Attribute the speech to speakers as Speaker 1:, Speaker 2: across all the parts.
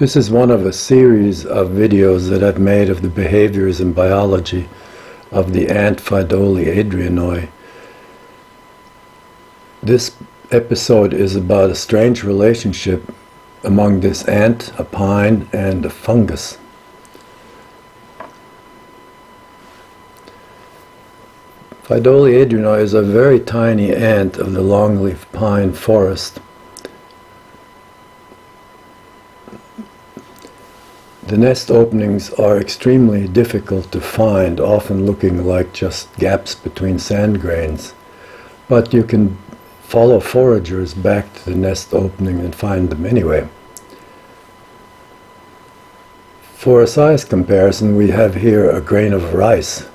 Speaker 1: This is one of a series of videos that I've made of the behaviors and biology of the ant Pheidole adrianoi. This episode is about a strange relationship among this ant, a pine, and a fungus. Pheidole adrianoi is a very tiny ant of the longleaf pine forest. The nest openings are extremely difficult to find, often looking like just gaps between sand grains. But you can follow foragers back to the nest opening and find them anyway. For a size comparison, we have here a grain of rice,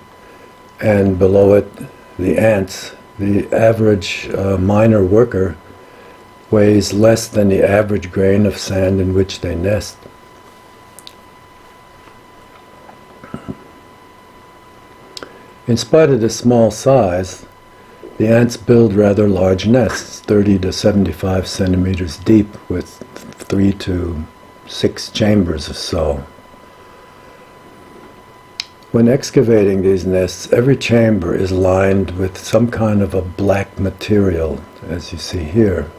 Speaker 1: and below it the ants. The average miner worker weighs less than the average grain of sand in which they nest. In spite of the small size, the ants build rather large nests, 30 to 75 centimeters deep, with 3 to 6 chambers or so. When excavating these nests, every chamber is lined with some kind of a black material, as you see here.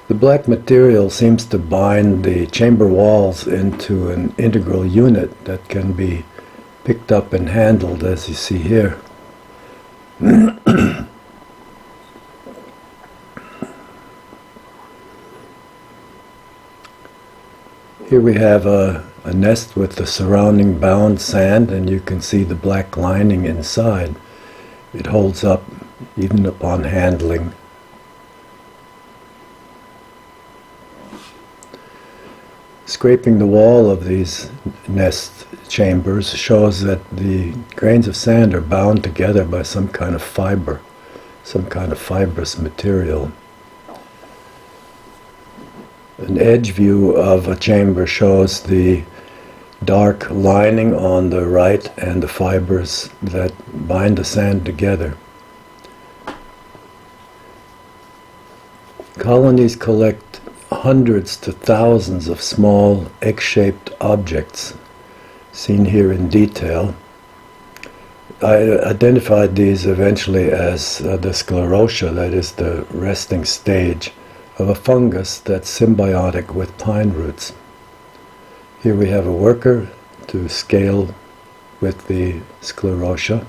Speaker 1: The black material seems to bind the chamber walls into an integral unit that can be picked up and handled, as you see here. Here we have a nest with the surrounding bound sand, and you can see the black lining inside. It holds up even upon handling. Scraping the wall of these nest chambers shows that the grains of sand are bound together by some kind of fiber, some kind of fibrous material. An edge view of a chamber shows the dark lining on the right and the fibers that bind the sand together. Colonies collect hundreds to thousands of small egg-shaped objects, seen here in detail. I identified these eventually as the sclerotia, that is the resting stage of a fungus that's symbiotic with pine roots. Here we have a worker to scale with the sclerotia.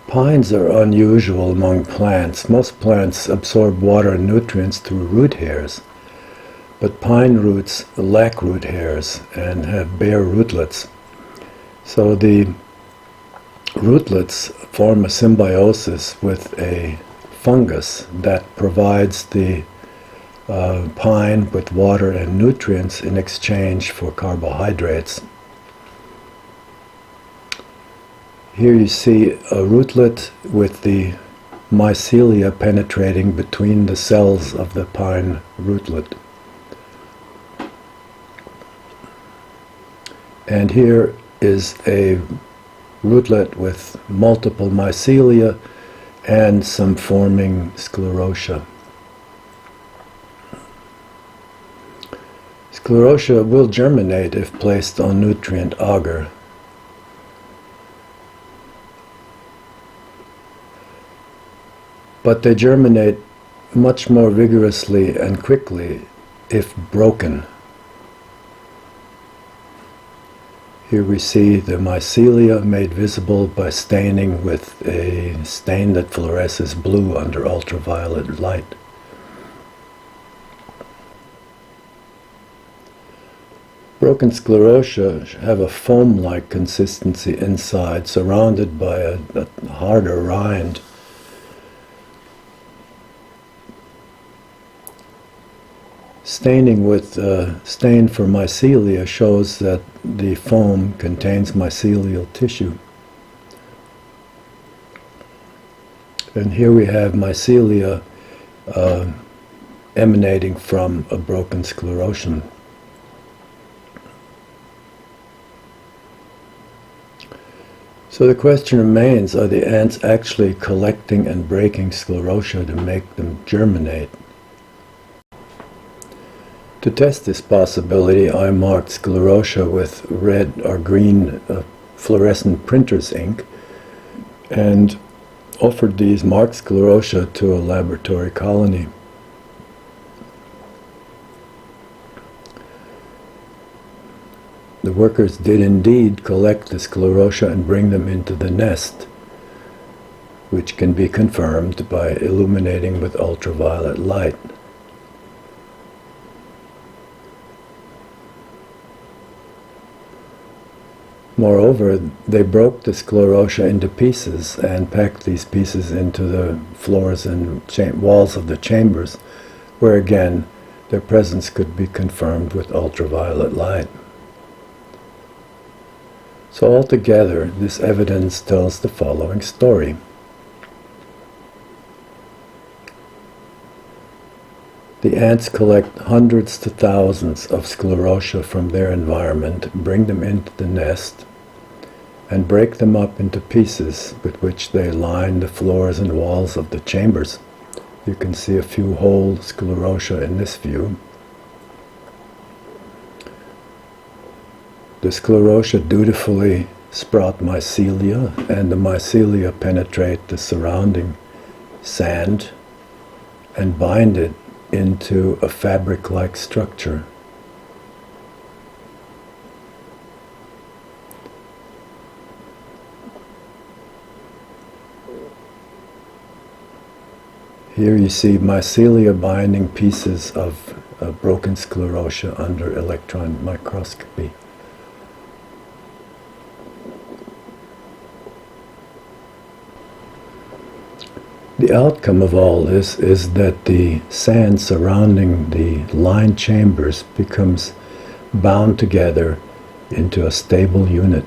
Speaker 1: Pines are unusual among plants. Most plants absorb water and nutrients through root hairs, but pine roots lack root hairs and have bare rootlets. So the rootlets form a symbiosis with a fungus that provides the pine with water and nutrients in exchange for carbohydrates. Here you see a rootlet with the mycelia penetrating between the cells of the pine rootlet. And here is a rootlet with multiple mycelia and some forming sclerotia. Sclerotia will germinate if placed on nutrient agar. But they germinate much more vigorously and quickly if broken. Here we see the mycelia made visible by staining with a stain that fluoresces blue under ultraviolet light. Broken sclerotia have a foam-like consistency inside, surrounded by a harder rind. Staining with stain for mycelia shows that the foam contains mycelial tissue. And here we have mycelia emanating from a broken sclerotium. So the question remains, are the ants actually collecting and breaking sclerotia to make them germinate? To test this possibility, I marked sclerotia with red or green fluorescent printer's ink and offered these marked sclerotia to a laboratory colony. The workers did indeed collect the sclerotia and bring them into the nest, which can be confirmed by illuminating with ultraviolet light. Moreover, they broke the sclerotia into pieces and packed these pieces into the floors and walls of the chambers, where again their presence could be confirmed with ultraviolet light. So altogether, this evidence tells the following story. The ants collect hundreds to thousands of sclerotia from their environment, bring them into the nest, and break them up into pieces with which they line the floors and walls of the chambers. You can see a few whole sclerotia in this view. The sclerotia dutifully sprout mycelia, and the mycelia penetrate the surrounding sand and bind it into a fabric-like structure. Here you see mycelia binding pieces of broken sclerotia under electron microscopy. The outcome of all this is that the sand surrounding the lined chambers becomes bound together into a stable unit.